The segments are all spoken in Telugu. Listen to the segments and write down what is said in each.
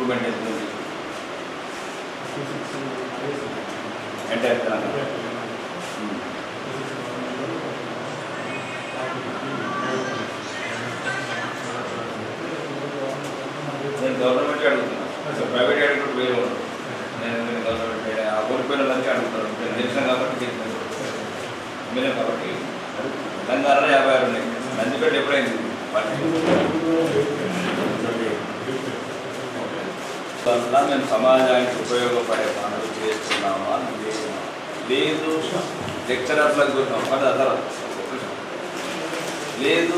ఇంప్రూవ్మెంట్ ఎంత ఉంది అంటే నేను గవర్నమెంట్ అడుగుతున్నాను, ప్రైవేట్ అడుగుతూ వేరే ఉండదు. నేను గవర్నమెంట్ ఆ కోల్పోయిన వాళ్ళకి అడుగుతాను. నేను తెలిసిన కాబట్టి మీరే కాబట్టి తెలంగాణలో 56 ఉన్నాయి. నందిపేట ఎప్పుడైంది వల్ల మేము సమాజానికి ఉపయోగపడే పనులు చేస్తున్నామా లేదు, లెక్చరర్లకు లేదు,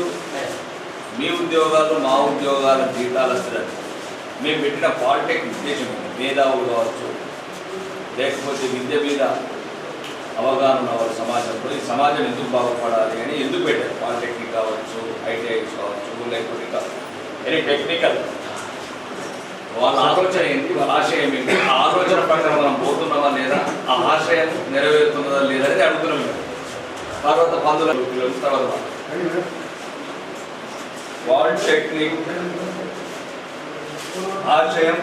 మీ ఉద్యోగాలు మా ఉద్యోగాల జీతాల స్థిరత మేము పెట్టిన పాలిటెక్నిక్ ఉద్దేశం మేధావులు కావచ్చు, లేకపోతే విద్య మీద అవగాహన ఉన్నవారు సమాజంలో ఈ సమాజం ఎందుకు బాగుపడాలి అని ఎందుకు పెట్టారు. పాలిటెక్నిక్ కావచ్చు, ఐటీఐస్ కావచ్చు, లేకపోతే ఇంకా ఎనీ టెక్నికల్ వాళ్ళ ఆలోచన ఏంటి, వాళ్ళ ఆశయం ఏంటి, ఆ ఆలోచన ప్రకారం మనం పోతున్నామా లేదా, ఆ ఆశయం నెరవేరుతున్నదా లేదా అనేది అడుగుతున్నాం. తర్వాత 12 తర్వాత పాలిటెక్నిక్ ఆశయం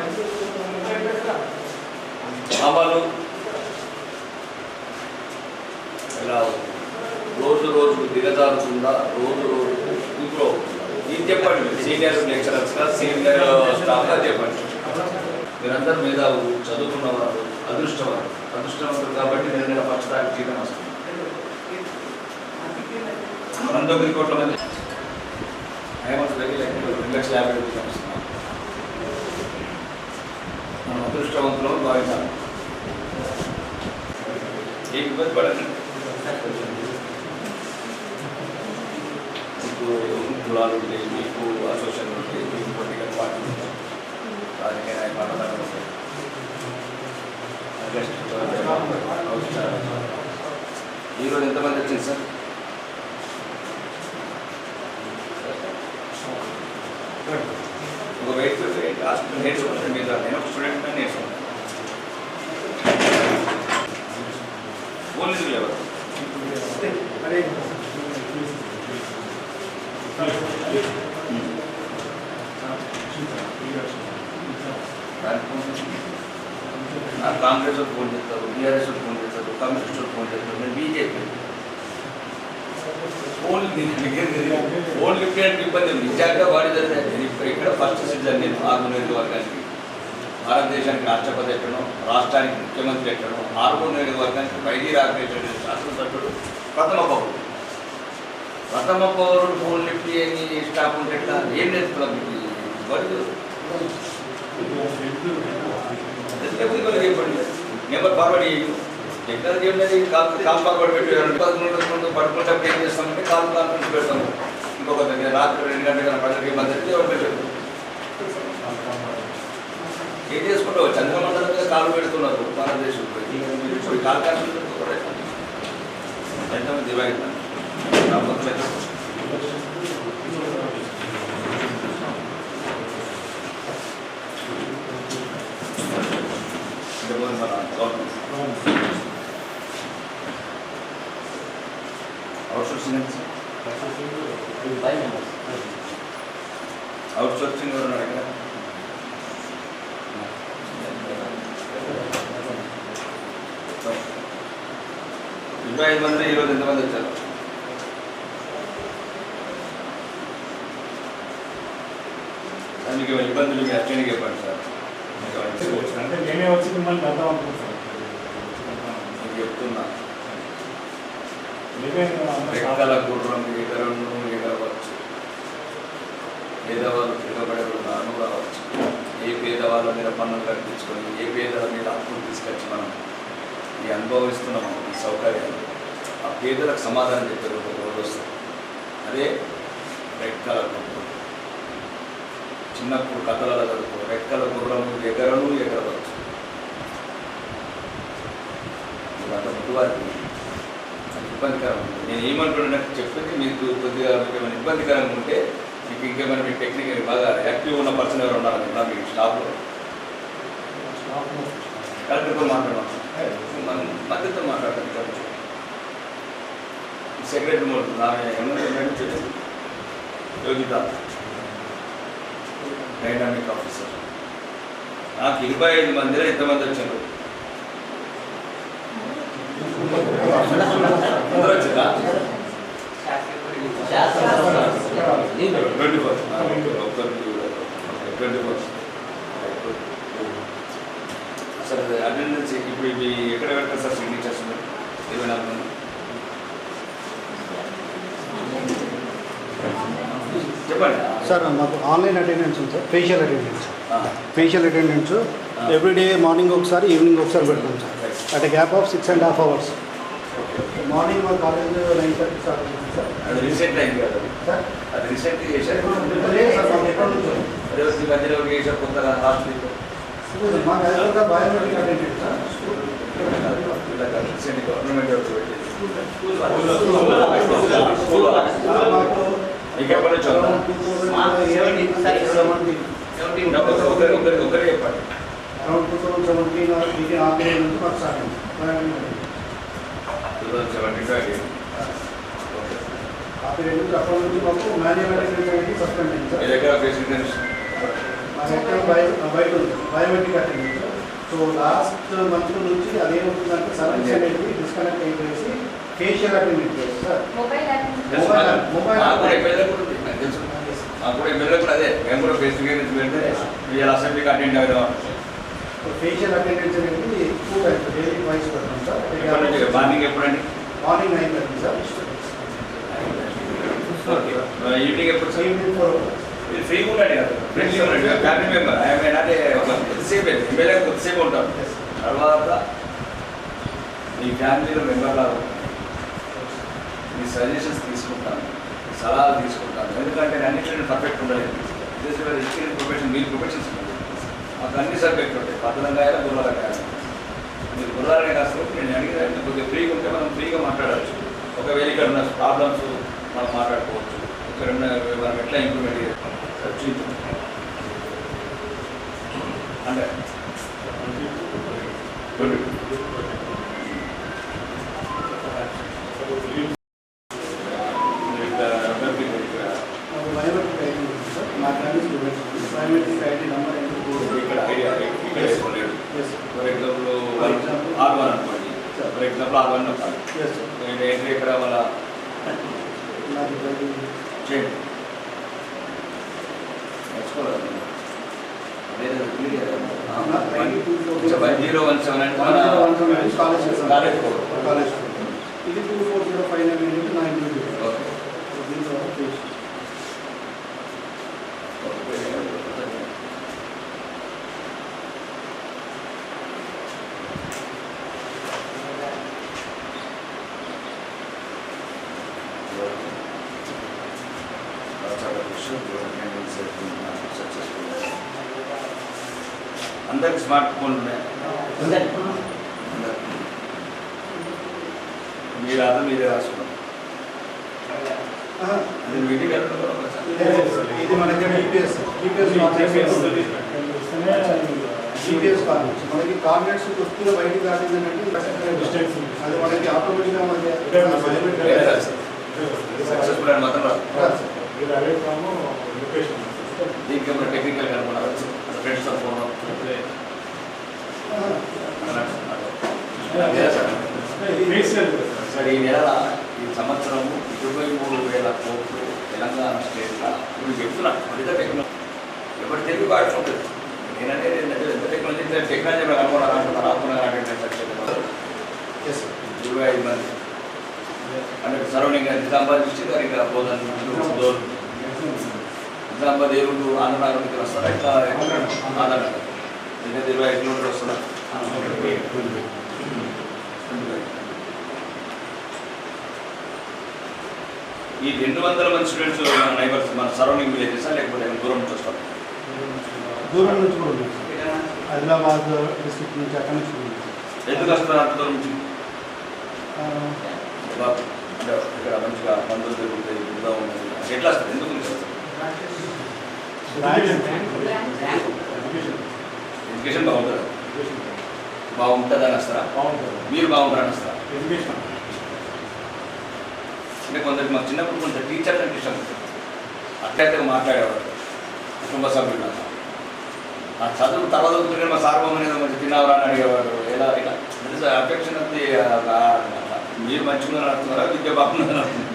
అమలు ఎలా రోజు రోజు దిగజారుతుందా, రోజు రోజు ఇంప్రూవ్ అవుతుందా, ఇది చెప్పండి. సీనియర్ లెక్చరర్స్గా సీనియర్ స్టాఫ్గా చెప్పండి. మీరందరూ మేధావులు, చదువుకున్నవారు, అదృష్టవంతులు కాబట్టి నేను ఫస్ట్ ర్యాంక్ జీతం వస్తుంది. 9 కోట్ల మంది 2,50,000 జీతం వస్తున్నాం. మనం అదృష్టవంతులు భావించాలి. ఏ ఇబ్బంది పడండి. మీకు కులాలు ఉంటాయి, మీకు అసోసియేషన్ ఉంటాయి, మీకు పొలిటికల్ పార్టీ ఉంటాయి, రాజకీయ నాయకులు ఉంటాయి. ఈరోజు ఎంతమంది వచ్చింది సార్? ఒక వెయిట్ నేర్చుకుంటాను మీద నేను ఒక స్టూడెంట్ నేర్చుకుంటాను. పోలీసులు ఎవరు కాంగ్రెస్ ఫోన్ చేస్తారు, బీఆర్ఎస్ ఫోన్ చేస్తారు, కమ్యూనిస్ట్ ఫోన్ చేస్తారు, నేను బీజేపీ ఫోన్ లిఫ్ట్ చేయడానికి ఇబ్బంది ఉంది. నిజంగా వాడి జరిగింది. ఇక్కడ ఫస్ట్ సిటిజన్ నేను 6 నియోజకవర్గానికి, భారతదేశానికి రాష్ట్రపతి ఎక్కడో, రాష్ట్రానికి ముఖ్యమంత్రి ఎక్కడో, 6 నియోజకవర్గానికి వైద్య రాకేశ్వర శాసనసభ్యుడు ప్రథమ పౌరుడు ఫోన్ లిఫ్ట్ చేయని స్టాఫ్ ఉంటే ఎట్లా? ఏం నేర్చుకున్నాం మీకు చెప్పండి. నెంబర్ ఫార్వర్డ్ చేయు. టెక్నాలజీ ఉన్నది. కాల్ ఫార్వర్డ్ పెట్టారు. 11 పడుకున్నప్పుడు ఏం చేస్తామంటే కాల్ కాన్ఫరెన్స్ పెడతాము. ఇంకొక దగ్గర రాత్రి 2 గంటల ప్రజలకి మద్దతు ఎవరు పెట్టారు? ఏం చేసుకుంటావు? చంద్రమండలం మీద కాలు పెడుతున్నారు భారతదేశంలో. ఇప్పుడు కాల్ కాన్ఫరెన్స్ ఎంతమంది డివైడ్ అవుట్సోర్సింగ్ ఎవరు అడిగారు? 25 మంది. ఈరోజు ఎంతమంది వచ్చారు? మీకు ఇబ్బందులు మీ అర్జెంట్గా చెప్పండి సార్. అంటే నేనే వచ్చి మిమ్మల్ని అర్థం అనుకుంటాను. మీకు చెప్తున్నా, రెక్కల గుర్రం ఎగరవచ్చు, పేదవాళ్ళు తిరగబడే నాను రావచ్చు. ఏ పేదవాళ్ళ మీద పన్నులు కట్టించుకొని, ఏ పేదల మీద హక్కులు తీసుకొచ్చి మనం ఈ అనుభవిస్తున్నాము ఈ సౌకర్యాలు, ఆ పేదలకు సమాధానం చెప్పారు ఒక రోజు వస్తుంది. అదే రెక్కల గుర్రం. చిన్నప్పుడు కథలలో చదువుకో, రెక్కల గుర్రము ఎగరవచ్చు. అంత ముందువారికి ఇబ్బందికరం ఉంటుంది. నేను ఏమంటున్నా చెప్పింది మీకు కొద్దిగా మీకు ఏమైనా ఇబ్బందికరంగా ఉంటే, మీకు ఇంకేమైనా మీ టెక్నికల్ బాగా యాక్టివ్ ఉన్న పర్సన్ ఎవరు ఉన్నారు కదా మీకు స్టాఫ్లో? కలెక్టర్తో మాట్లాడడం, మధ్యతో మాట్లాడతాను. సెక్రటరీ ఏమన్నా యోగిత, డైనామిక్ ఆఫీసర్, నాకు 25 మందిలో ఎంతమంది వచ్చారు? అందరూ వచ్చిందా? 24 సార్ అటెండెన్స్ ఇప్పుడు ఇవి ఎక్కడ పెడతారు సార్ సిగ్నేచర్స్ 24 మంది? చెప్పండి సార్ మాకు ఆన్లైన్ అటెండెన్స్ ఉంది sir, facial attendance everyday morning ఒకసారి ఈవినింగ్ ఒకసారి పెడతాం sir at gap of 6.5 hours. Morning మా కాలేజ్ 9:30 స్టార్ట్ అవుతుంది సార్. అది రీసెంట్ అయింది కదా సార్ అది రీసెంట్గా చేశారు. లేదు సార్ మాకు ఎప్పటి నుంచో అదే వచ్చి మధ్యలో చేశారు కొత్తగా లాస్ట్ వీక్ మాకు అదే biometric attendance sir. Recent government మాకు మీకు ఎప్పటి నుంచి ఒకరే చెప్పండి. అరౌండ్ 2017 ఆపరేట్ నుంచి మాకు స్టార్ట్ అయింది. 2075 ఆపరేట్ నుంచి అప్పటి నుంచి మాకు మాన్యువల్ అటెండెన్స్ అనేది సస్పెండ్ అయింది సార్. మీ దగ్గర ప్రెసిడెంట్ మా ఎక్కడ బయట ఉంది biometric attendance. So last month నుంచి అదేమవుతుందంటే సర్వీస్ అనేది డిస్కనెక్ట్ అయిపోయేసి ఫేషియల్ అటెండెన్స్ సార్. మొబైల్ మాకు కూడా ఎమ్మెల్యే కూడా అదే మేము కూడా ప్రెసిడెంట్ వెళ్తే వీళ్ళ అసెంబ్లీకి అటెండ్ అయ్యాం. ఫేషియల్ అటెండెన్స్ అనేది 2 times డైలీ వైస్ పెడతాం సార్. మార్నింగ్ ఎప్పుడండి? Morning 9:30 sir. ఈవినింగ్ ఎప్పుడు సార్? ఈవినింగ్ 4 మీరు ఫ్రీగా ఉండండి కదా, ఫ్రెండ్లీగా ఉండండి. ఫ్యామిలీ మెంబర్ అంటే కొద్దిసేపు ఎమ్మెల్యే కొద్దిసేపు ఉంటాం. తర్వాత మీ ఫ్యామిలీలో మెంబర్ లాగా మీ సజెషన్స్ తీసుకుంటాను, సలహాలు తీసుకుంటాను. ఎందుకంటే అన్నింటిలో నేను పర్ఫెక్ట్ ఉండలేదు. ఎడ్యుకేషన్ ప్రొఫెషన్ మీరు ప్రొఫెషన్స్ మాకు అన్ని సబ్జెక్ట్ ఉంటాయి. పద్ధతంగా అయినా గుర్రాలకాయ మీరు గుర్రాలనే కాదు. నేను అడిగిన కొద్దిగా ఫ్రీగా ఉంటే మనం ఫ్రీగా మాట్లాడవచ్చు. ఒకవేళ ఇక్కడ ఉన్న ప్రాబ్లమ్స్ మనం మాట్లాడుకోవచ్చు. ఇక్కడ ఉన్న మనం ఎట్లా ఇంప్రూవ్మెంట్ చర్చించు అంటే బయోమెట్రిక్ ఐడి ఉంది సార్. మా ఫ్యామిలీ బయోమెట్రిక్ ఐడి నెంబర్ ఇక్కడ ఐడియా ఇక్కడ వేసుకోలేదు. ఫర్ ఎగ్జాంపుల్ R1 అనుకోండి. For example R1 నొక్కాలి. ఏంటి ఇక్కడ వాళ్ళ చేయండి నేర్చుకోలేదు. అదే 1017 అంటే మన కాలేజ్ కాలేజ్ ఇది 2405 ఓకే. అందరికి స్మార్ట్ ఫోన్లు ఉన్నాయి. మీరు అర్థం మీరే రాసుకున్నాం. నేను వీటికి ఇది మన దగ్గర జీపీఎస్ కార్నెట్స్ మనకి కార్నెట్స్ కొద్దిగా బయటికి దాటిందంటే అది మనకి ఆటోమేటిక్గా సక్సెస్ఫుల్ అని మాత్రం రాదు. దీనికి ఏమైనా టెక్నికల్ కనుక్కున్నారు ఫ్రెండ్స్ ఫోన్ సార్. ఈ నెల ఈ సంవత్సరము 23,000 కోట్లు తెలంగాణ స్టేట్లో ఇప్పుడు చెప్తున్నాను. అంటే టెక్నాలజీ ఎవరి తెలివి వాడుకుంటుంది. నేనంటే ఎంత టెక్నాలజీ అనుకున్నాను అంటే 25 మంది అంటే సరౌండింగ్ నిజామాబాద్ డిస్ట్రిక్ట్ గారు ఇంకా బోధన్ నిజామాబాద్ ఏరుడు ఆంధ్రనగర్ దగ్గర వస్తారా? ఇంకా ఆంధ్రనగర్ ఇంకా 25 కిలోమీటర్లు వస్తున్నారు. ఈ 200 మంది స్టూడెంట్స్ మన నైబర్స్ మన సరౌండింగ్ విలేజెస్ లేకపోతే దూరం నుంచి వస్తారు? దూరం నుంచి కూడా ఉంది. ఆదిలాబాద్ డిస్ట్రిక్ట్ నుంచి అక్కడి నుంచి ఎందుకు వస్తారు అంత దూరం నుంచి? అంటే ఇక్కడ మంచిగా మందులు దొరుకుతాయి, బుద్ధ ఉంది, ఎట్లా వస్తుంది? ఎందుకు ఎడ్యుకేషన్ బాగుంటుందా? బాగుంటుందని వస్తారా? మీరు బాగుంటారని వస్తారా? అంటే కొందరికి మాకు చిన్నప్పుడు కొంచెం టీచర్లు అంటే ఇష్టం ఉంటుంది. అట్లయితే మాట్లాడేవారు కుటుంబ సభ్యులు ఆ చదువు తర్వాత చదువుతుంటే మా సార్ బొమ్మని ఏదో మంచి తిన్నావరా అని అడిగేవాడు. ఎలా ఇలా అఫెక్షన్ అంతే. మీరు మంచిగా నడుతున్నారా, విద్య బాగుందని నడుతున్నారు.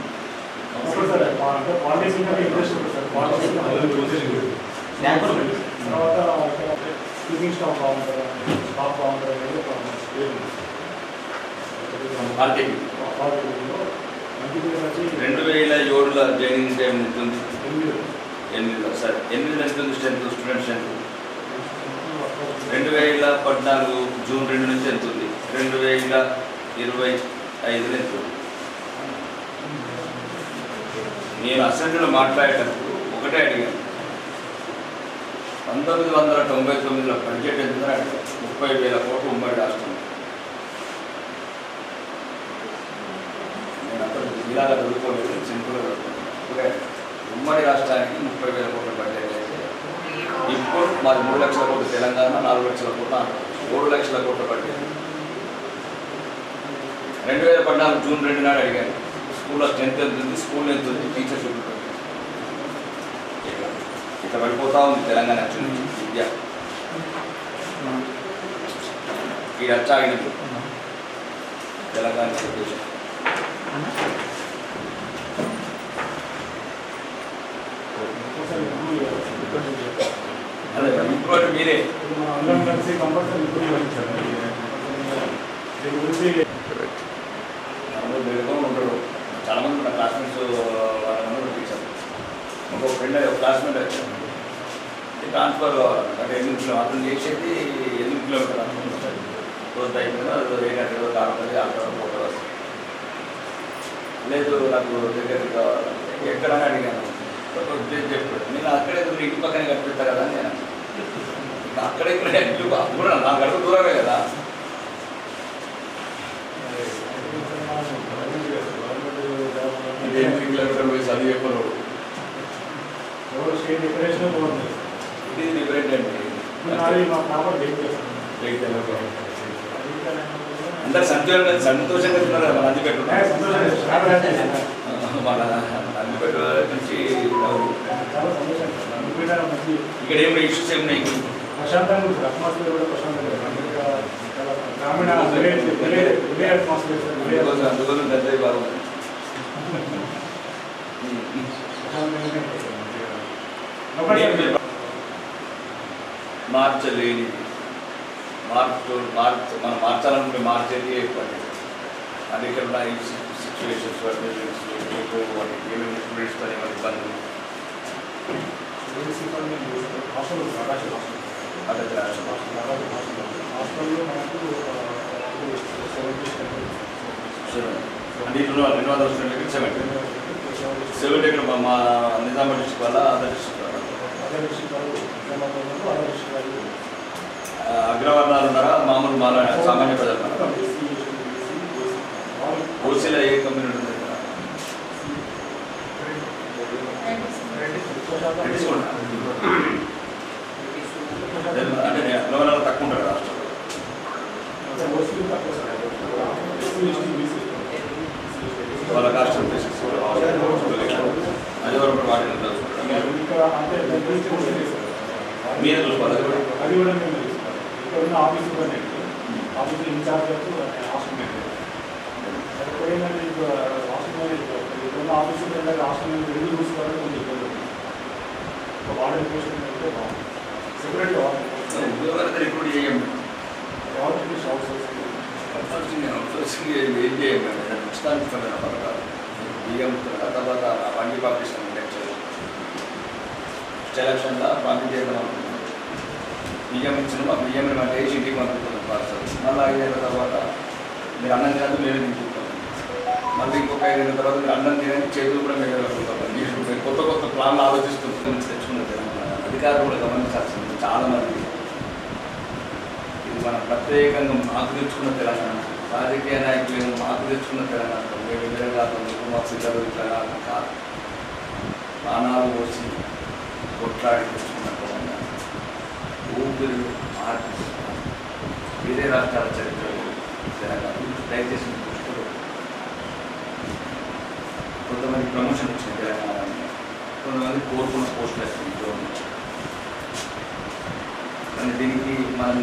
అంటే పాలిటిక్స్ అంటే ఇంట్రెస్ట్ ఉంటుంది సార్. పాలిటిక్స్ తర్వాత స్పీకింగ్ స్టాక్ బాగుంటుందా, స్టాక్ బాగుంటుందా అనేది పాలిటెక్నిక్ 2007లో జాయినింగ్ టైం ఉంటుంది. 8లో సరే 8 ఎంత స్ట్రెంత్ స్టూడెంట్ స్ట్రెంత్ 2014 జూన్ 2 నుంచి ఎంత ఉంది, 2025లో ఎంత ఉంది. నేను అసెంబ్లీలో మాట్లాడేటప్పుడు ఒకటే అడిగాను, 1999లో బడ్జెట్ ఎంత అడిగాను. 30,000 కోట్లు ఉమ్మడి రాష్ట్రం. నేను అక్కడ ఇలాగా చదువుకోలేదు, సింపుల్గా చదువుకున్నాను. ఉమ్మడి రాష్ట్రానికి 30,000 కోట్ల బడ్జెట్ అయితే ఇప్పుడు మాది 3 లక్షల కోట్లు తెలంగాణ, 4 లక్షల కోట్ల ఆంధ్ర, 3 లక్షల కోట్ల బడ్జెట్. 2014 జూన్ 2 నాడు అడిగాను, స్కూల్లో స్ట్రెంత్ ఎంత ఉంది, స్కూల్ ఎంత ఉంది, టీచర్స్ ఉంటుంది. ఇట్లా పడిపోతూ ఉంది తెలంగాణ నుంచి విద్య. ఈ రచ్చాగినది తెలంగాణ దేశం. అదే ఇప్పుడు మీరే అందరం కలిసి కంపల్సరీ ఇప్పుడు దీని గురించి ఉండడు. చాలామంది మన క్లాస్మేట్స్ వాళ్ళందరూ టీచర్. ఒక ఫ్రెండ్ ఒక క్లాస్మేట్ వచ్చాను, ట్రాన్స్ఫర్ కావాలన్నమాట. అంటే 8 కిలోమీటర్లు అతను చేసేది 8 కిలోమీటర్లు అనుకుంటారు. రోజు అయిపోయినా ఏ గంటలో కాకపోతే అక్కడ ఫోటో వస్తుంది. లేదు నాకు దగ్గరికి కావాలంటే ఎక్కడని అడిగాను, చెప్పాడు. నేను అక్కడే ఇంటి పక్కనే కనిపిస్తా కదా అని నేను అక్కడే ఇల్లు కూడా నాకు అడుగు దూరమే కదా. ఇది 8 కిలోమీటర్లు పోయి చదివి చెప్పరు. స్టేట్ డెకరేషన్ బాగుంది. ఇది డిఫరెంట్ అండి. అందరు సంతోషంగా ఉన్నారు కదా. మన అందిపెట్టు మన అందిపెట్టు నుంచి ఇక్కడ ఏమి ఇష్యూస్ ఏమి ఉన్నాయి. ప్రశాంతంగా అట్మాస్ఫియర్ కూడా ప్రశాంతంగా గ్రామీణ అందుకోసం పెద్ద బాగుంది. మార్చలేని మనం మార్చాలనుకుంటే మార్చేది ఏర్పడి అది ఇక్కడ ఉన్న ఈ సిచ్యువేషన్స్ వాటికి ఏమేమి స్టూడెంట్స్తో ఏమైనా ఇబ్బందులు అదే అంటే ఇట్లా 200 స్టూడెంట్కి 70 ఇక్కడ మా నిజామాబాద్ డిస్ట్రిక్ట్ వల్ల అదర్ డిస్ట్రిక్ట్ అగ్రవర్ణాలు ఉన్నారా, మామూలు మాల సామాన్య ప్రజలు ఉన్నారా? ఓసీలో ఏ కంపెనీ ఉంటుంది? అంటే అగ్రవర్ణాలు తక్కువ ఉంటారు రాష్ట్రంలో. వాళ్ళ కాస్ట్ అది వరకు వాటి మీరు చూసుకోవాలి. అది కూడా మేము ఇక్కడ ఉన్న ఆఫీస్ ఆఫీస్ ఇన్ఛార్జ్ హాస్టల్ ఏంటంటే హాస్టల్ ఇక్కడ ఉన్న ఆఫీస్ హాస్టల్ వెళ్ళి చూసుకోవాలని కొంచెం ఇబ్బంది ఉంది. ఒక వార్డెన్ పేషెంట్ అయితే బాగుంది. సెపరేట్గా ఉద్యోగాలు రిక్రూట్ చేయండి. అవుట్సోర్సింగ్ ఏం చేయండి. ఉచితానికి పథకాలు బియ్యం తర్వాత బండి పాపిస్తాం. ఎలక్షన్లో పంపిణీ చేద్దాం అనుకుంటున్నాం. బియ్యం ఇచ్చిన మా బియ్యం అంటే వేసి ఇంటికి పంపిస్తున్నాం పార్సల్. మళ్ళీ 5 ఏళ్ళ తర్వాత మీరు అన్నం తినదు మేము తింటున్నాం. మళ్ళీ ఇంకొక 5 ఏళ్ళ తర్వాత మీరు అన్నం తినని చేతులు కూడా మేము కలుగుతాం. మీరు కొత్త కొత్త ప్లాన్లు ఆలోచిస్తున్నాం. తెచ్చుకున్న తెలంగాణ అధికారులు కూడా గమనించాల్సింది చాలామంది. ఇది మనం ప్రత్యేకంగా మాకు తెచ్చుకున్న తెలంగాణ, రాజకీయ నాయకులు మాకు తెచ్చుకున్న తెలంగాణ. మేము ఎదురుగా మాకు సిద్ధలు తెలంగాణ కాదు, ప్రాణాలు పోసి కొట్లాడి తెచ్చుకున్న తెలంగాణ. ఊపిరి మార్పు వేరే రాష్ట్రాల చరిత్రలో తెలంగాణ దయచేసి దృష్టిలో కొంతమంది ప్రమోషన్ వచ్చింది తెలంగాణ, కొంతమంది కోరుకున్న పోస్టులు వచ్చింది. దీనికి మనం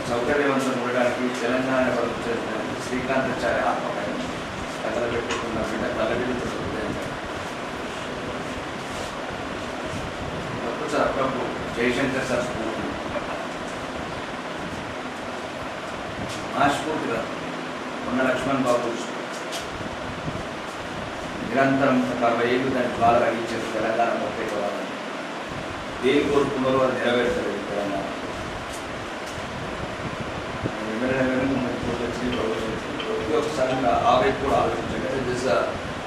సౌకర్యవంతం ఉండడానికి తెలంగాణ ప్రభుత్వం శ్రీకాంతాచార్య ఆత్మకాయ తగలబెట్టుకున్న బిడ్డ తగలబెట్టుకుంటుంది సార్ అప్పుడప్పుడు జయశంకర్ సార్ స్ఫూర్తి ఆ స్ఫూర్తిగా ఉన్న లక్ష్మణ్ బాబు నిరంతరం 40 ఏళ్ళు దాన్ని బాగా రగించారు తెలంగాణ ప్రత్యేకవాదని దేని కోరుకున్నారో అది నెరవేర్చలేదు తెలంగాణ ఒకసారి ఆ వైపు కూడా ఆలోచించండి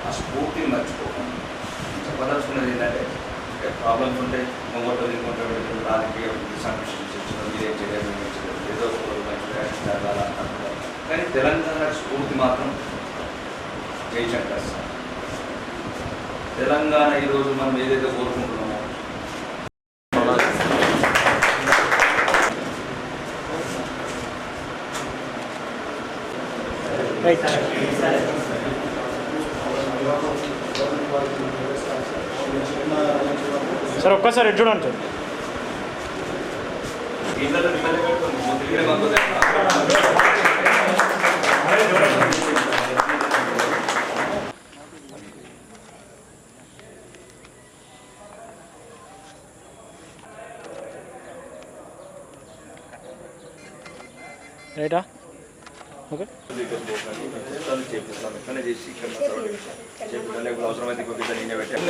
ఆ స్ఫూర్తిని మర్చిపోకండి చెప్పదలుచుకున్నది ఏంటంటే ప్రాబ్లమ్స్ ఉంటే మొగోటో ఇంకొంటే రాజకీయ సంరక్షించడం మీరేం చేయలేదు ఏదో జరగాల అంటున్నారు కానీ తెలంగాణ స్ఫూర్తి మాత్రం జయశంకర్ సార్ తెలంగాణ ఈరోజు మనం ఏదైతే కోరుకుంటున్నామో సార్ ఒక్కసారి ఎటు చూడండి సార్ రైటా ఓకే చేపిస్తాను ఎట్లనే చేసి ఇక్కడ చేపిస్తాను లేకపోతే అవసరమైతే ఇంకొక నేనే పెట్టాను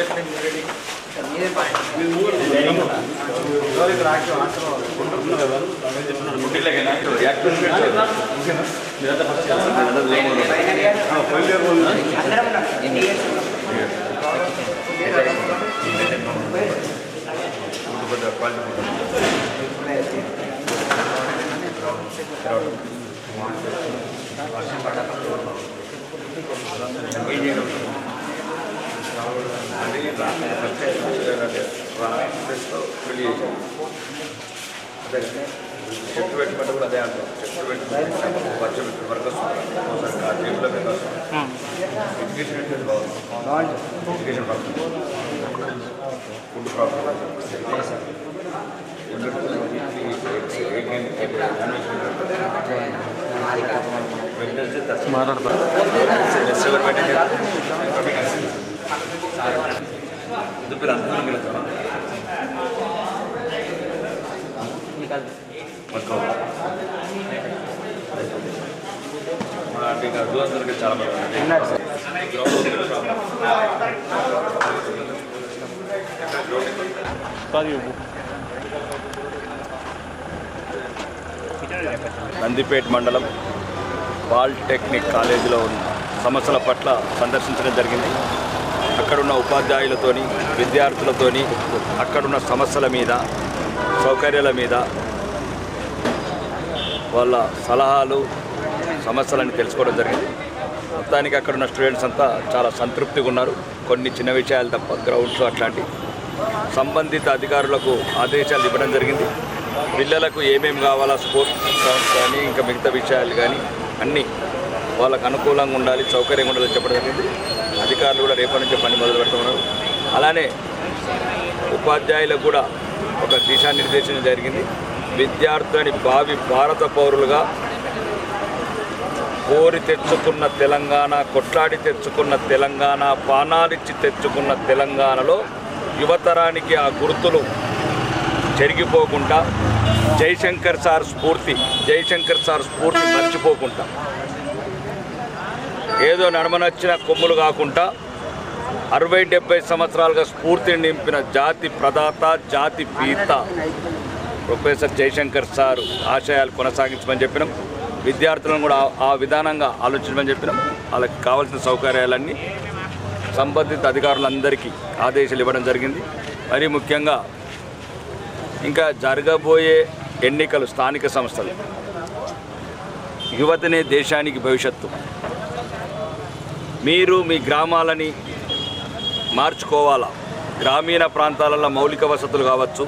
పెళ్లి చేశాను అదే చెట్టు పెట్టుకుంటే కూడా అదే అంటాం చెట్టు పెట్టుకుంటే వర్షం పెట్టిన వరకు వస్తుంది ఆ టేబుల్ మీద ఎడ్యుకేషన్ అంటే బాగుంది ఎడ్యుకేషన్ ప్రాబ్లం ఫుడ్ ప్రాబ్లం పేరు అందరం వెళ్తాం ఇంకా దూరందరికి చాలా నందిపేట మండలం పాలిటెక్నిక్ కాలేజీలో ఉన్న సమస్యల పట్ల సందర్శించడం జరిగింది. అక్కడున్న ఉపాధ్యాయులతోని విద్యార్థులతోని అక్కడున్న సమస్యల మీద సౌకర్యాల మీద వాళ్ళ సలహాలు సమస్యలని తెలుసుకోవడం జరిగింది. మొత్తానికి అక్కడున్న స్టూడెంట్స్ అంతా చాలా సంతృప్తిగా ఉన్నారు. కొన్ని చిన్న విషయాలు తప్ప గ్రౌండ్స్ అట్లాంటి సంబంధిత అధికారులకు ఆదేశాలు ఇవ్వడం జరిగింది. పిల్లలకు ఏమేమి కావాలా స్పోర్ట్స్ గ్రౌండ్స్ కానీ ఇంకా మిగతా విషయాలు కానీ అన్నీ వాళ్ళకు అనుకూలంగా ఉండాలి, సౌకర్యంగా ఉండాలని చెప్పడం జరిగింది. అధికారులు కూడా రేపటి నుంచి పని మొదలు పెడుతున్నారు. అలానే ఉపాధ్యాయులకు కూడా ఒక దిశానిర్దేశం జరిగింది. విద్యార్థులని భావి భారత పౌరులుగా కోరి తెచ్చుకున్న తెలంగాణ, కొట్లాడి తెచ్చుకున్న తెలంగాణ, పానాలిచ్చి తెచ్చుకున్న తెలంగాణలో యువతరానికి ఆ గుర్తులు చెరిగిపోకుండా జయశంకర్ సార్ స్ఫూర్తి మర్చిపోకుండా ఏదో నడమనొచ్చిన కొమ్ములు కాకుండా 60-70 సంవత్సరాలుగా స్ఫూర్తిని నింపిన జాతి ప్రదాత, జాతి పీత ప్రొఫెసర్ జయశంకర్ సార్ ఆశయాలు కొనసాగించమని చెప్పినాం. విద్యార్థులను కూడా ఆ విధానంగా ఆలోచించమని చెప్పినాం. వాళ్ళకి కావాల్సిన సౌకర్యాలన్నీ సంబంధిత అధికారులందరికీ ఆదేశాలు ఇవ్వడం జరిగింది. మరీ ముఖ్యంగా ఇంకా జరగబోయే ఎన్నికలు, స్థానిక సంస్థలు, యువతనే దేశానికి భవిష్యత్తు. మీరు మీ గ్రామాలని మార్చుకోవాలా. గ్రామీణ ప్రాంతాలలో మౌలిక వసతులు కావచ్చు,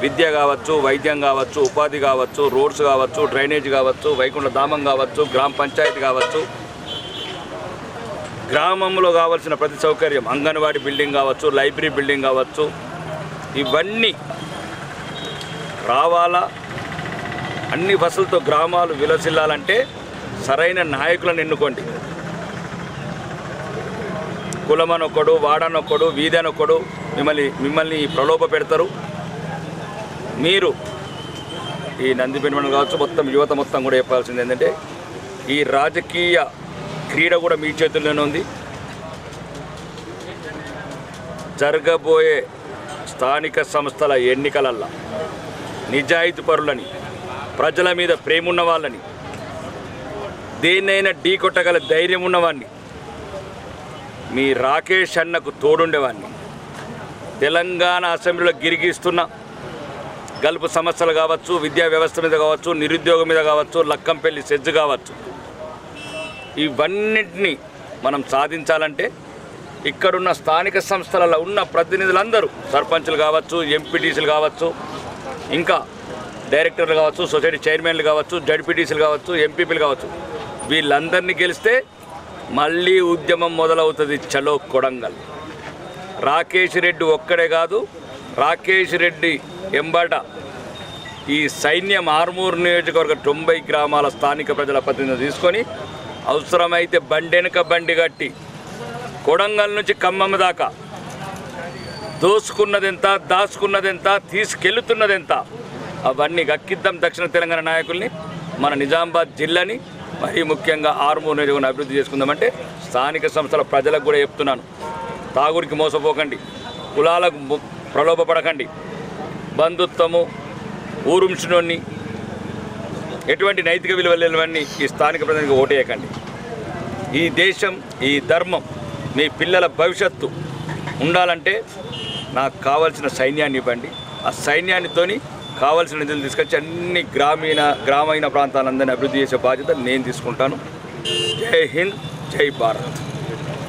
విద్య కావచ్చు, వైద్యం కావచ్చు, ఉపాధి కావచ్చు, రోడ్స్ కావచ్చు, డ్రైనేజ్ కావచ్చు, వైకుంఠ ధామం కావచ్చు, గ్రామ పంచాయతీ కావచ్చు, గ్రామంలో కావాల్సిన ప్రతి సౌకర్యం, అంగన్వాడీ బిల్డింగ్ కావచ్చు, లైబ్రరీ బిల్డింగ్ కావచ్చు, ఇవన్నీ రావాలా. అన్ని వసతులతో గ్రామాలు విలసిల్లాలంటే సరైన నాయకులను ఎన్నుకోండి. కులమనొక్కడు, వాడనొక్కడు, వీధనొక్కడు మిమ్మల్ని ప్రలోభ పెడతారు. మీరు ఈ నందిపేట మండలం కావచ్చు, మొత్తం యువత మొత్తం కూడా చెప్పాల్సింది ఏంటంటే ఈ రాజకీయ క్రీడ కూడా మీ చేతుల్లోనే ఉంది. జరగబోయే స్థానిక సంస్థల ఎన్నికలల్లో నిజాయితీ పరులని, ప్రజల మీద ప్రేమ ఉన్న వాళ్ళని, దేన్నైనా ఢీ కొట్టగల ధైర్యం ఉన్నవాడిని, మీ రాకేష్ అన్నకు తోడుండేవాడిని, తెలంగాణ అసెంబ్లీలో గిరిగిస్తున్న గల్పు సమస్యలు కావచ్చు, విద్యా వ్యవస్థ మీద కావచ్చు, నిరుద్యోగం మీద కావచ్చు, లక్కంపల్లి సెజ్ కావచ్చు, ఇవన్నింటినీ మనం సాధించాలంటే ఇక్కడున్న స్థానిక సంస్థలలో ఉన్న ప్రతినిధులందరూ, సర్పంచులు కావచ్చు, ఎంపీటీసీలు కావచ్చు, ఇంకా డైరెక్టర్లు కావచ్చు, సొసైటీ చైర్మన్లు కావచ్చు, జడ్పీటీసీలు కావచ్చు, ఎంపీపీలు కావచ్చు, వీళ్ళందరినీ గెలిస్తే మళ్ళీ ఉద్యమం మొదలవుతుంది. చలో కొడంగల్. రాకేష్ రెడ్డి ఒక్కడే కాదు, రాకేష్ రెడ్డి ఎంబట ఈ సైన్యం ఆర్మూరు నియోజకవర్గ 90 గ్రామాల స్థానిక ప్రజల ప్రతినిధులు తీసుకొని అవసరమైతే బండెనక బండి కట్టి కొడంగల్ నుంచి ఖమ్మం దాకా దోసుకున్నదెంత, దాచుకున్నదెంత, తీసుకెళ్తున్నదెంత అవన్నీ గక్కిద్దాం. దక్షిణ తెలంగాణ నాయకుల్ని, మన నిజామాబాద్ జిల్లాని, మరీ ముఖ్యంగా ఆర్మూరు నియోజకవర్గం అభివృద్ధి చేసుకుందామంటే స్థానిక సంస్థల ప్రజలకు కూడా చెప్తున్నాను, తాగుడికి మోసపోకండి, కులాలకు ప్రలోభపడకండి, బంధుత్వము, ఊరుంచునోన్ని, ఎటువంటి నైతిక విలువలు లేనివన్నీ ఈ స్థానిక ప్రజలకు ఓటేయకండి. ఈ దేశం, ఈ ధర్మం, మీ పిల్లల భవిష్యత్తు ఉండాలంటే నాకు కావాల్సిన సైన్యాన్ని ఇవ్వండి. ఆ సైన్యానితోని కావాల్సిన నిధులు తీసుకొచ్చి అన్ని గ్రామీణ ప్రాంతాలందరినీ అభివృద్ధి చేసే బాధ్యత నేను తీసుకుంటాను. జై హింద్, జై భారత్.